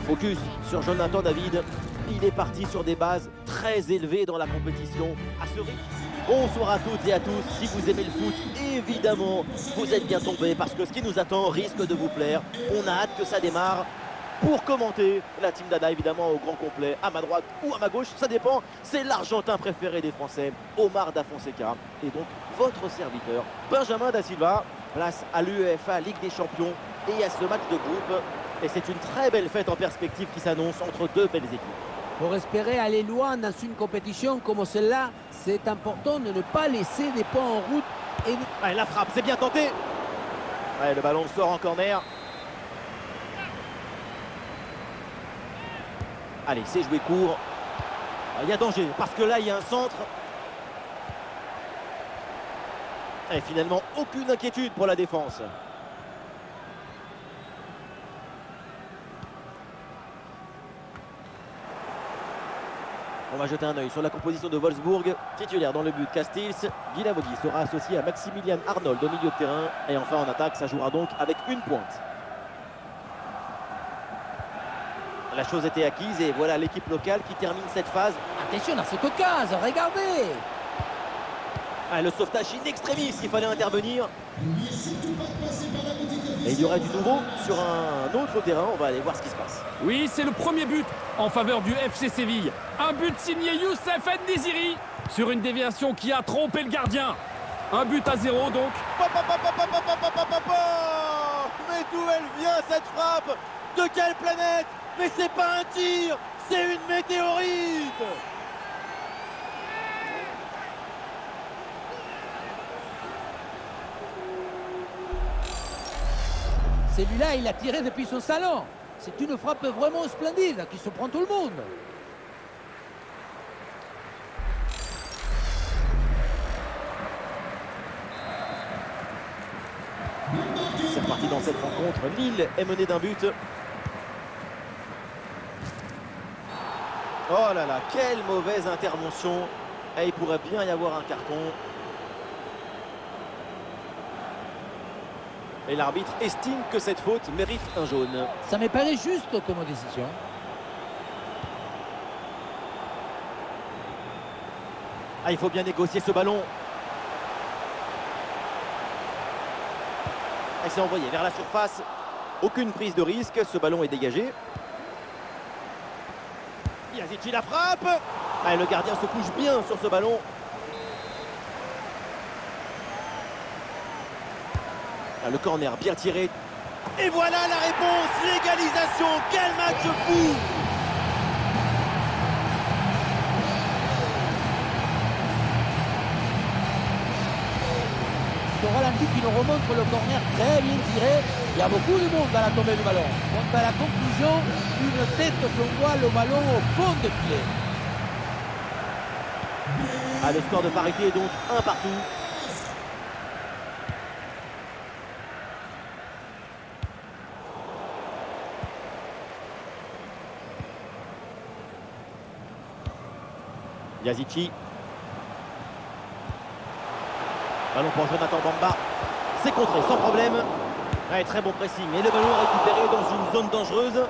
Focus sur Jonathan David. Il est parti sur des bases très élevées dans la compétition. À ce rythme. Bonsoir à toutes et à tous. Si vous aimez le foot, évidemment, vous êtes bien tombés parce que ce qui nous attend risque de vous plaire. On a hâte que ça démarre. Pour commenter la team d'Ada, évidemment, au grand complet, à ma droite ou à ma gauche, ça dépend. C'est l'Argentin préféré des Français, Omar Da Fonseca. Et donc, votre serviteur, Benjamin Da Silva. Place à l'UEFA Ligue des Champions et à ce match de groupe. Et c'est une très belle fête en perspective qui s'annonce entre deux belles équipes. Pour espérer aller loin dans une compétition comme celle-là, c'est important de ne pas laisser des points en route. Et... Allez, la frappe, c'est bien tenté. Allez, le ballon sort en corner. Allez, c'est joué court. Il y a danger, parce que là, il y a un centre. Et finalement, aucune inquiétude pour la défense. On va jeter un œil sur la composition de Wolfsburg. Titulaire dans le but, Castells. Guilavogui sera associé à Maximilian Arnold au milieu de terrain. Et enfin, en attaque, ça jouera donc avec une pointe. La chose était acquise et voilà l'équipe locale qui termine cette phase. Attention à cette occasion, regardez! Ah, le sauvetage in extremis, il fallait intervenir. Et il y aurait du nouveau sur un autre terrain. On va aller voir ce qui se passe. Oui, c'est le premier but en faveur du FC Séville. Un but signé Youssef En-Nesyri sur une déviation qui a trompé le gardien. Un but à 0 donc. Mais d'où elle vient cette frappe? De quelle planète? Mais c'est pas un tir, c'est une météorite! Celui-là, il a tiré depuis son salon. C'est une frappe vraiment splendide qui surprend tout le monde. C'est reparti dans cette rencontre. Lille est menée d'un but. Oh là là, quelle mauvaise intervention. Et il pourrait bien y avoir un carton. Et l'arbitre estime que cette faute mérite un jaune. Ça me paraît juste comme décision. Ah, il faut bien négocier ce ballon. Et c'est envoyé vers la surface. Aucune prise de risque, ce ballon est dégagé. Yazici la frappe. Ah, le gardien se couche bien sur ce ballon. Ah, le corner bien tiré. Et voilà la réponse, l'égalisation. Quel match fou! Ce ralenti qui nous remontre le corner très bien tiré. Il y a beaucoup de monde à la tombée du ballon. Quant à la conclusion, une tête qu'on voit le ballon au fond de filet. Ah, le score de parité est donc 1 partout. Yazici. Ballon pour Jonathan Bamba. C'est contré sans problème. Ouais, très bon pressing. Et le ballon récupéré dans une zone dangereuse.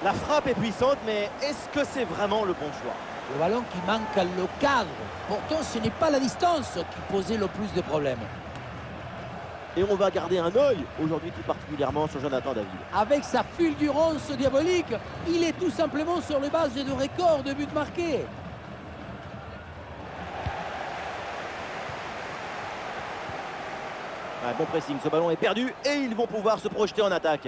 La frappe est puissante, mais est-ce que c'est vraiment le bon choix? Le ballon qui manque le cadre. Pourtant, ce n'est pas la distance qui posait le plus de problèmes. Et on va garder un œil aujourd'hui tout particulièrement sur Jonathan David. Avec sa fulgurance diabolique, il est tout simplement sur les bases de record de buts marqués. Un bon pressing, ce ballon est perdu et ils vont pouvoir se projeter en attaque.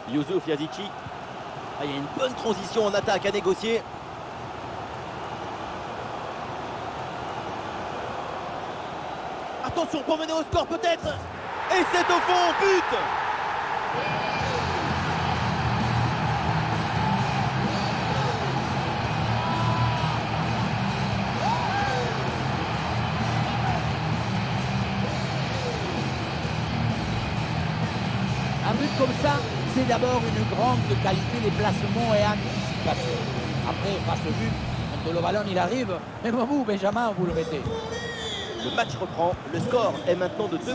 Youssouf Yazici. Ah, il y a une bonne transition en attaque à négocier. Attention pour mener au score peut-être. Et c'est au fond, but! Un but comme ça, c'est d'abord une grande qualité de placement et anticipation. Après, face au but, quand le ballon il arrive, même vous, Benjamin, vous le mettez. Le match reprend. Le score est maintenant de 2-1.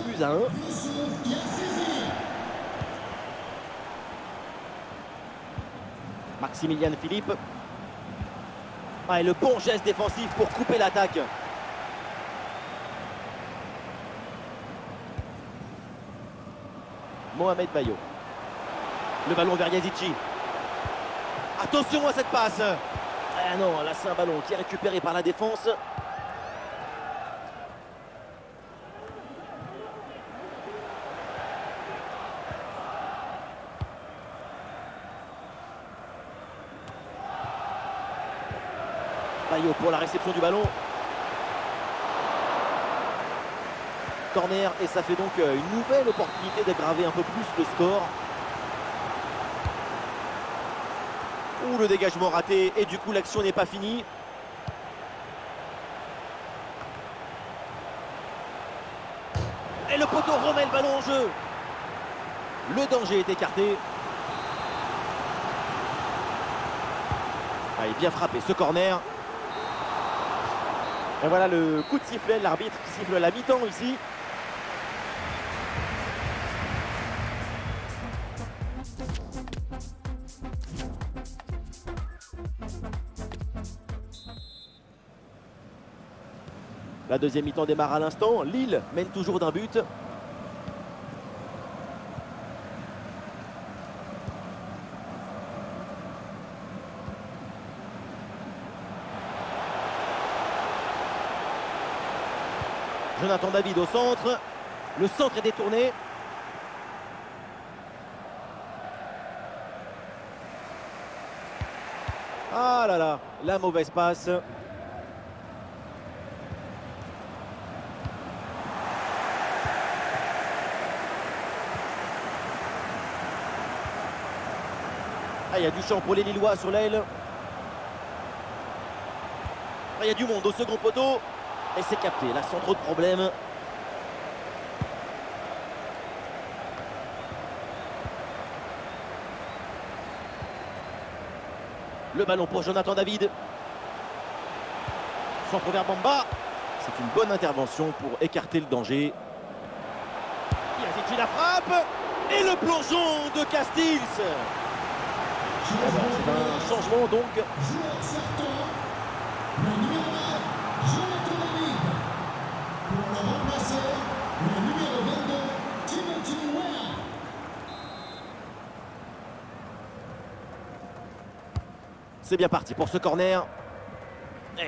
Maximilian Philippe. Ah, et le bon geste défensif pour couper l'attaque. Mohamed Bayo. Le ballon vers Yazici. Attention à cette passe. Ah non, là c'est un ballon qui est récupéré par la défense. Bayo pour la réception du ballon. Corner et ça fait donc une nouvelle opportunité d'aggraver un peu plus le score. Ouh, le dégagement raté et du coup l'action n'est pas finie. Et le poteau remet le ballon en jeu. Le danger est écarté. Ah, il est bien frappé ce corner. Et voilà le coup de sifflet, l'arbitre qui siffle la mi-temps ici. La deuxième mi-temps démarre à l'instant. Lille mène toujours d'un but. Jonathan David au centre. Le centre est détourné. Ah là là, la mauvaise passe. Ah, il y a du champ pour les Lillois sur l'aile. Ah, il y a du monde au second poteau. Et c'est capté, là sans trop de problèmes. Le ballon pour Jonathan David. Centre vers Bamba. C'est une bonne intervention pour écarter le danger. Yazici la frappe. Et le plongeon de Castells. C'est un changement donc. C'est bien parti pour ce corner.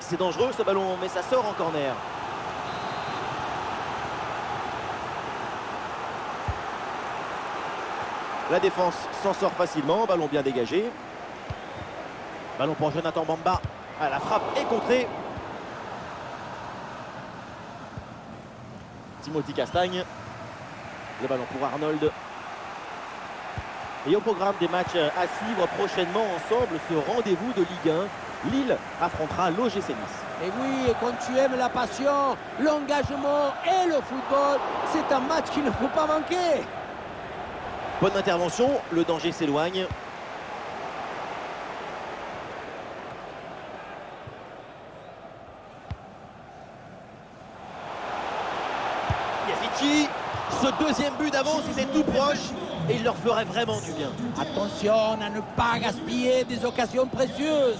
C'est dangereux ce ballon, mais ça sort en corner. La défense s'en sort facilement, ballon bien dégagé. Ballon pour Jonathan Bamba. Ah, la frappe est contrée. Timothy Castagne. Le ballon pour Arnold. Et au programme des matchs à suivre prochainement ensemble, ce rendez-vous de Ligue 1. Lille affrontera l'OGC Nice. Et oui, et quand tu aimes la passion, l'engagement et le football, c'est un match qu'il ne faut pas manquer. Bonne intervention, le danger s'éloigne. Yazici, ce deuxième but d'avance était tout proche et il leur ferait vraiment du bien. Attention à ne pas gaspiller des occasions précieuses.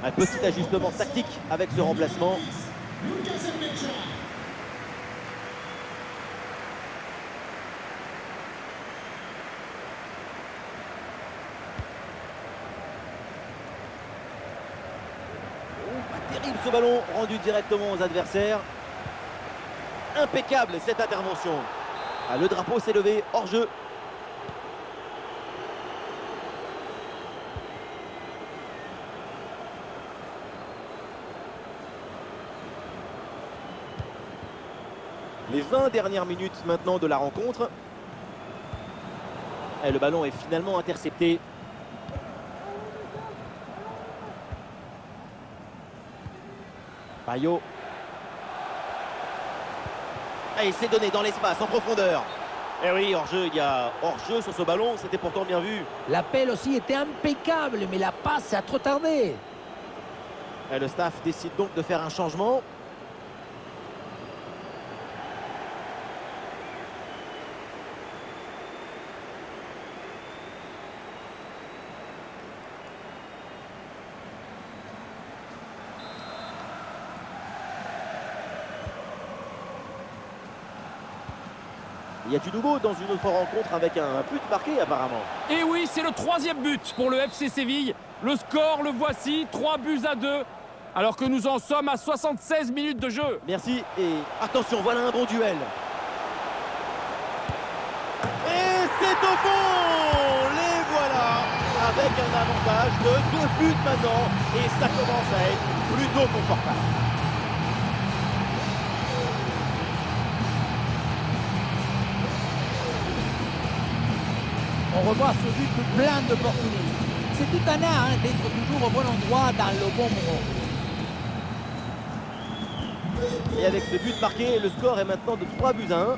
Un petit ajustement tactique avec ce remplacement. Pas terrible ce ballon rendu directement aux adversaires. Impeccable cette intervention. Ah, le drapeau s'est levé, hors jeu. Les 20 dernières minutes maintenant de la rencontre. Et le ballon est finalement intercepté. Bayo. Et il s'est donné dans l'espace en profondeur. Eh oui, hors-jeu, il y a hors-jeu sur ce ballon, c'était pourtant bien vu. L'appel aussi était impeccable, mais la passe a trop tardé. Et le staff décide donc de faire un changement. Il y a du nouveau dans une autre rencontre avec un but marqué apparemment. Et oui, c'est le 3e but pour le FC Séville. Le score, le voici, 3-2. Alors que nous en sommes à 76 minutes de jeu. Merci et attention, voilà un bon duel. Et c'est au fond. Les voilà avec un avantage de 2 buts maintenant. Et ça commence à être plutôt confortable. On revoit ce but plein d'opportunités. C'est tout un art d'être toujours au bon endroit dans le bon moment. Et avec ce but marqué, le score est maintenant de 3-1.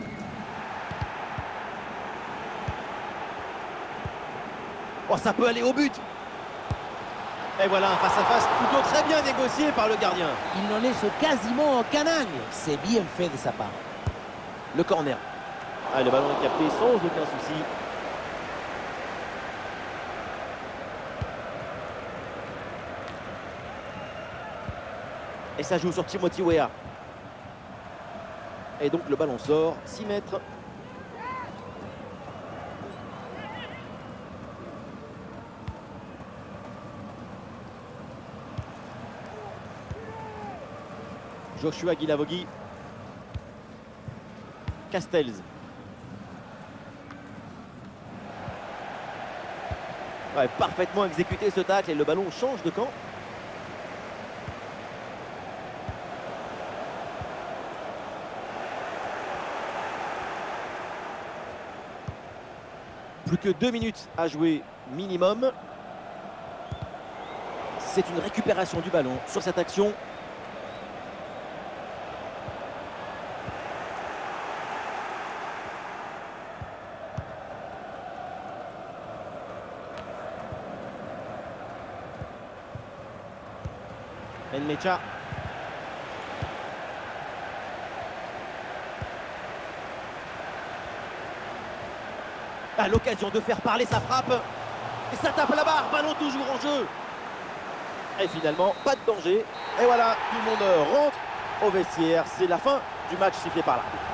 Oh, ça peut aller au but. Et voilà, un face-à-face plutôt très bien négocié par le gardien. Il n'en laisse quasiment aucun angle. C'est bien fait de sa part. Le corner. Ah, le ballon est capté sans aucun souci. Et ça joue sur Timothy Weah. Et donc le ballon sort, 6 mètres. Joshua Guilavogui. Castells. Ouais, parfaitement exécuté ce tacle et le ballon change de camp. Plus que 2 minutes à jouer minimum. C'est une récupération du ballon sur cette action. Nmecha. À l'occasion de faire parler sa frappe. Et ça tape la barre, ballon toujours en jeu. Et finalement, pas de danger. Et voilà, tout le monde rentre au vestiaire. C'est la fin du match sifflé par l'arbitre.